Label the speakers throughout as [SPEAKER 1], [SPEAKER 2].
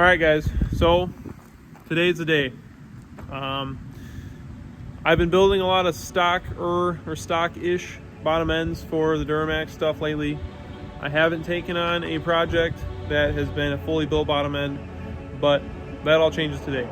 [SPEAKER 1] All right, guys, so today's the day. I've been building a lot of stock-ish bottom ends for the Duramax stuff lately. I haven't taken on a project that has been a fully built bottom end, but that all changes today.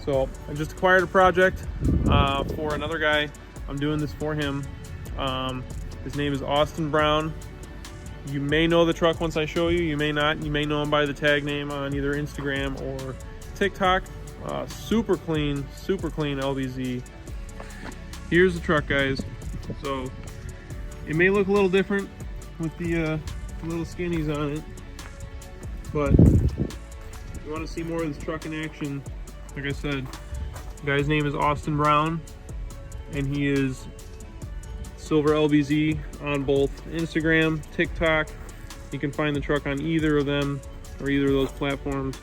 [SPEAKER 1] So I just acquired a project for another guy. I'm doing this for him. His name is Austin Brown. You may know the truck once I show you. You may not. You may know him by the tag name on either Instagram or TikTok. Super clean LBZ. Here's the truck, guys. So it may look a little different with the little skinnies on it, but if you want to see more of this truck in action, like I said, the guy's name is Austin Brown, and he is Silver LBZ on both Instagram, TikTok. You can find the truck on either of them or either of those platforms.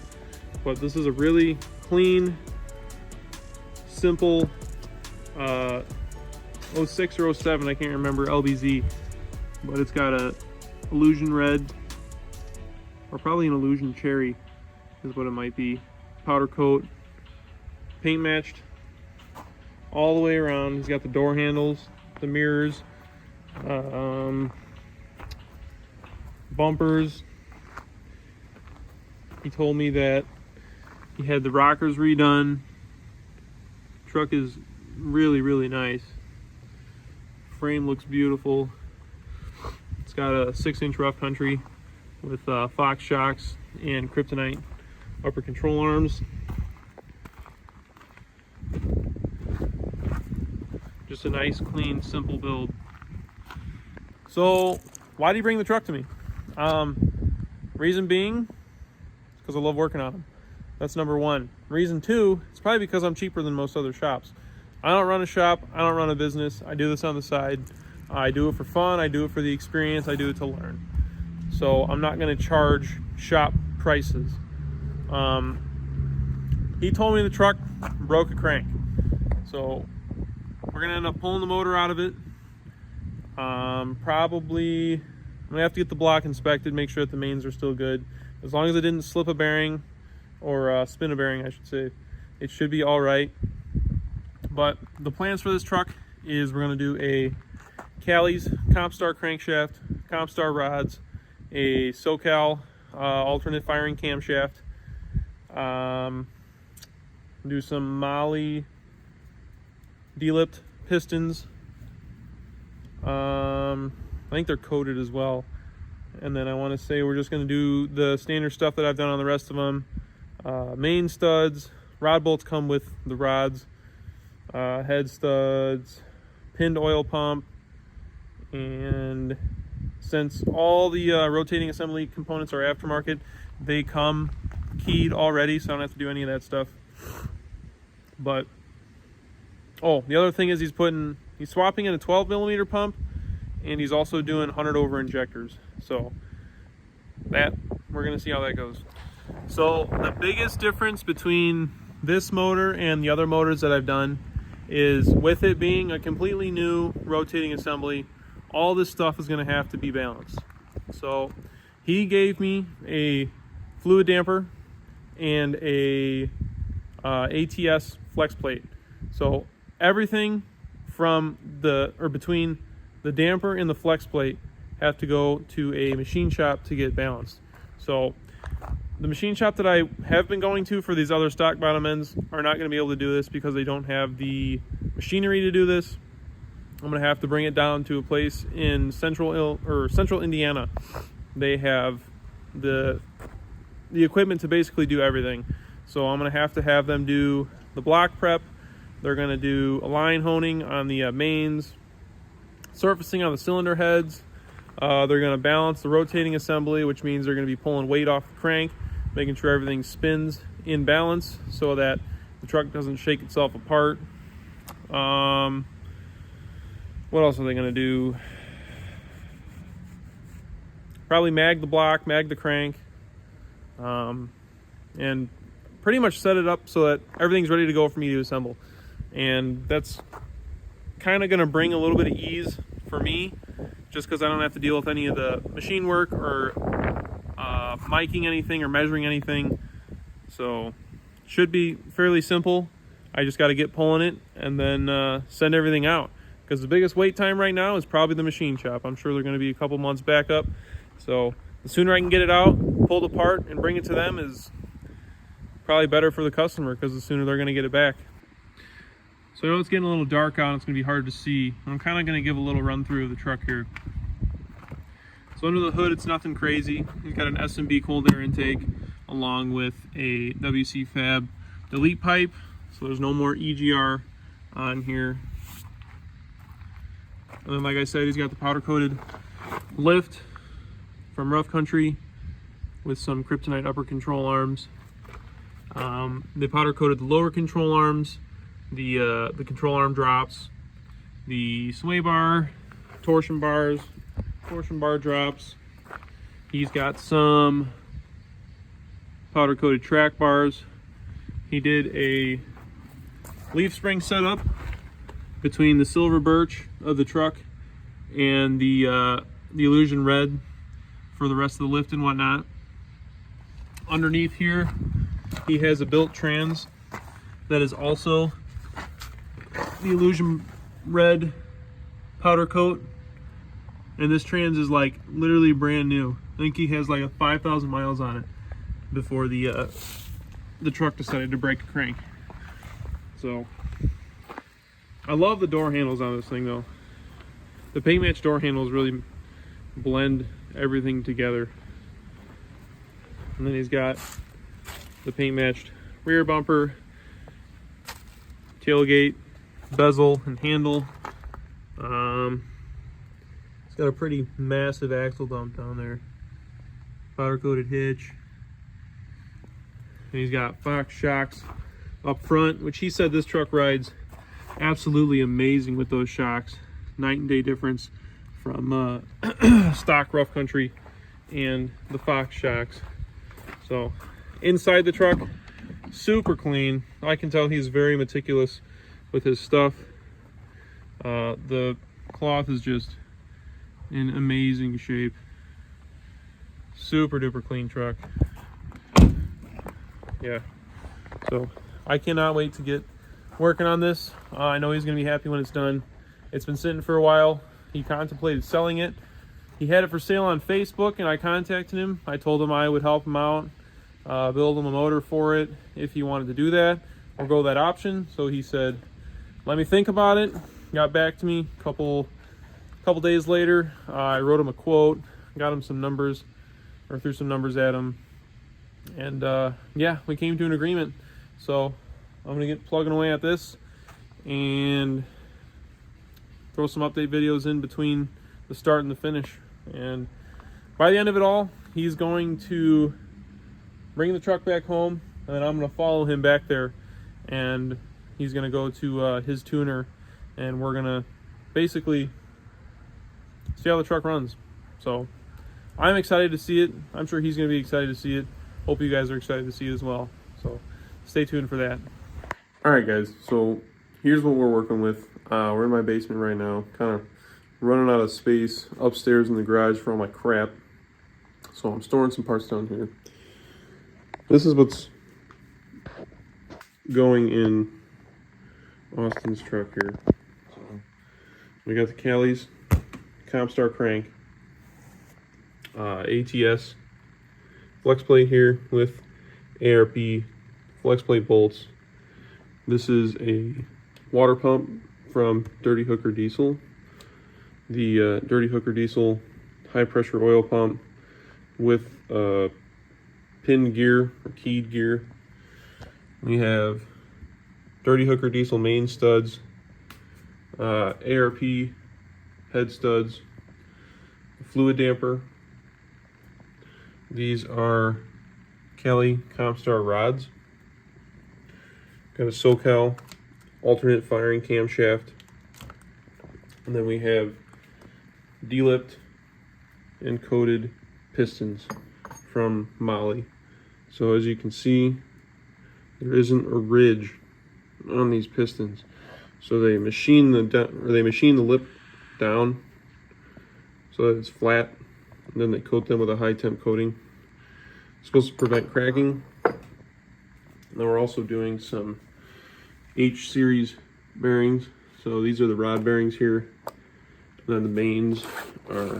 [SPEAKER 1] But this is a really clean, simple 06 or 07, I can't remember, LBZ. But it's got a illusion red, or probably an illusion cherry is what it might be. Powder coat. Paint matched all the way around. He's got the door handles, the mirrors, bumpers. He told me that he had the rockers redone. Truck is really nice. Frame looks beautiful. It's got a 6-inch rough country with Fox shocks and kryptonite upper control arms. Just a nice, clean, simple build. So, why did he bring the truck to me? Reason being, because I love working on them. That's number one. Reason two, it's probably because I'm cheaper than most other shops. I don't run a shop. I don't run a business. I do this on the side. I do it for fun. I do it for the experience. I do it to learn. So, I'm not going to charge shop prices. He told me the truck broke a crank. So, we're gonna end up pulling the motor out of it. Probably, I'm gonna have to get the block inspected, make sure that the mains are still good. As long as it didn't slip a bearing, or spin a bearing, I should say, it should be all right. But the plans for this truck is we're gonna do a Cali's Compstar crankshaft, Compstar rods, a SoCal alternate firing camshaft, do some Molly D-lipped pistons. I think they're coated as well. And then I want to say we're just going to do the standard stuff that I've done on the rest of them. Main studs, rod bolts come with the rods, head studs, pinned oil pump, and since all the rotating assembly components are aftermarket, they come keyed already, so I don't have to do any of that stuff. But oh, the other thing is he's swapping in a 12mm pump, and he's also doing 100 over injectors. So that, we're gonna see how that goes. So the biggest difference between this motor and the other motors that I've done is, with it being a completely new rotating assembly, all this stuff is going to have to be balanced. So he gave me a fluid damper and a ATS flex plate. So everything from between the damper and the flex plate have to go to a machine shop to get balanced. So the machine shop that I have been going to for these other stock bottom ends are not going to be able to do this because they don't have the machinery to do this. I'm going to have to bring it down to a place in central Indiana. They have the equipment to basically do everything. So I'm going to have them do the block prep. They're going to do a line honing on the mains, surfacing on the cylinder heads. They're going to balance the rotating assembly, which means they're going to be pulling weight off the crank, making sure everything spins in balance so that the truck doesn't shake itself apart. What else are they going to do? Probably mag the block, mag the crank, and pretty much set it up so that everything's ready to go for me to assemble. And that's kind of going to bring a little bit of ease for me, just because I don't have to deal with any of the machine work or miking anything or measuring anything. So should be fairly simple. I just got to get pulling it and then send everything out, because the biggest wait time right now is probably the machine shop. I'm sure they're going to be a couple months back up. So the sooner I can get it out, pulled apart, and bring it to them is probably better for the customer, because the sooner they're going to get it back. So I know it's getting a little dark out, it's going to be hard to see. I'm kind of going to give a little run through of the truck here. So under the hood, it's nothing crazy. We've got an S&B cold air intake along with a WC Fab delete pipe. So there's no more EGR on here. And then, like I said, he's got the powder coated lift from Rough Country with some kryptonite upper control arms. They powder coated the lower control arms, the control arm drops, the sway bar, torsion bars, torsion bar drops. He's got some powder coated track bars. He did a leaf spring setup between the silver birch of the truck and the Illusion red for the rest of the lift and whatnot. Underneath here, he has a built trans that is also the Illusion red powder coat, and this trans is like literally brand new. I think he has like 5,000 miles on it before the truck decided to break a crank. So I love the door handles on this thing though. The paint match door handles really blend everything together. And then he's got the paint matched rear bumper, tailgate, bezel, and handle. It's got a pretty massive axle dump down there. Powder coated hitch. And he's got Fox shocks up front, which he said this truck rides absolutely amazing with those shocks. Night and day difference from stock Rough Country and the Fox shocks. So inside the truck, super clean. I can tell he's very meticulous with his stuff. The cloth is just in amazing shape. Super duper clean truck. Yeah, so I cannot wait to get working on this. I know he's gonna be happy when it's done. It's been sitting for a while. He contemplated selling it. He had it for sale on Facebook, and I contacted him. I told him I would help him out, build him a motor for it if he wanted to do that or go that option. So he said, let me think about it. Got back to me a couple days later. I wrote him a quote, got him some numbers, or threw some numbers at him, and yeah, we came to an agreement. So I'm gonna get plugging away at this and throw some update videos in between the start and the finish. And by the end of it all, he's going to bring the truck back home, and then I'm going to follow him back there, and he's going to go to his tuner, and we're going to basically see how the truck runs. So I'm excited to see it. I'm sure he's going to be excited to see it. Hope you guys are excited to see it as well. So stay tuned for that. All right, guys. So here's what we're working with. We're in my basement right now, kind of running out of space upstairs in the garage for all my crap. So I'm storing some parts down here. This is what's going in Austin's truck here. So we got the Callie's Compstar crank, ATS flex plate here with ARP flex plate bolts. This is a water pump from Dirty Hooker Diesel. The Dirty Hooker Diesel high pressure oil pump with pinned gear or keyed gear. We have Dirty Hooker Diesel main studs, ARP head studs, fluid damper. These are Kelly Compstar rods. Got a SoCal alternate firing camshaft. And then we have delipped and coated pistons from Molly. So as you can see, there isn't a ridge on these pistons. So they machine the lip down so that it's flat, and then they coat them with a high temp coating. It's supposed to prevent cracking. And then we're also doing some H series bearings. So these are the rod bearings here, and then the mains are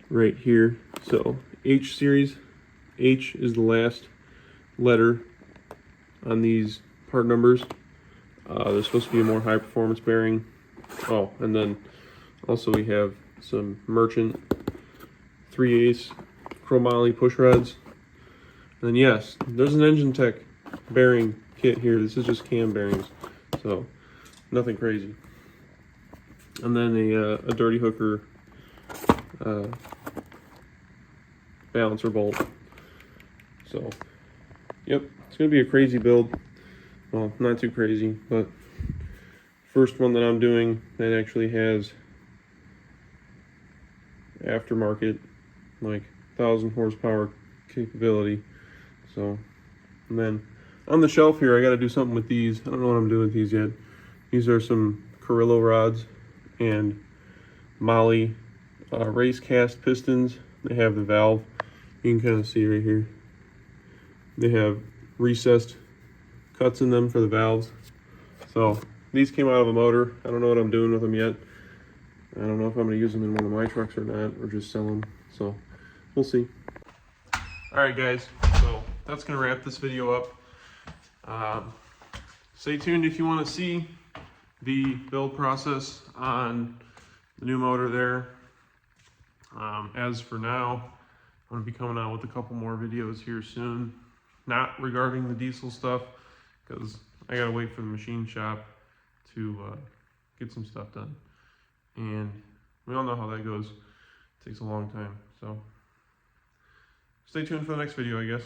[SPEAKER 1] right here. So H series, H is the last letter on these part numbers. There's supposed to be a more high performance bearing. Oh, and then also we have some Merchant 3/8 chromoly push rods. And then yes, there's an Engine Tech bearing kit here. This is just cam bearings, so nothing crazy. And then a Dirty Hooker balancer bolt. So yep, it's gonna be a crazy build. Well, not too crazy, but first one that I'm doing that actually has aftermarket, like 1,000 horsepower capability. So, and then on the shelf here, I got to do something with these. I don't know what I'm doing with these yet. These are some Carrillo rods and Molly race cast pistons. They have the valve. You can kind of see right here. They have recessed cuts in them for the valves. So these came out of a motor. I don't know what I'm doing with them yet. I don't know if I'm going to use them in one of my trucks or not, or just sell them. So we'll see. All right, guys. So that's going to wrap this video up. Stay tuned if you want to see the build process on the new motor there. As for now, I'm going to be coming out with a couple more videos here soon. Not regarding the diesel stuff, because I got to wait for the machine shop to get some stuff done. And we all know how that goes. It takes a long time. So stay tuned for the next video, I guess.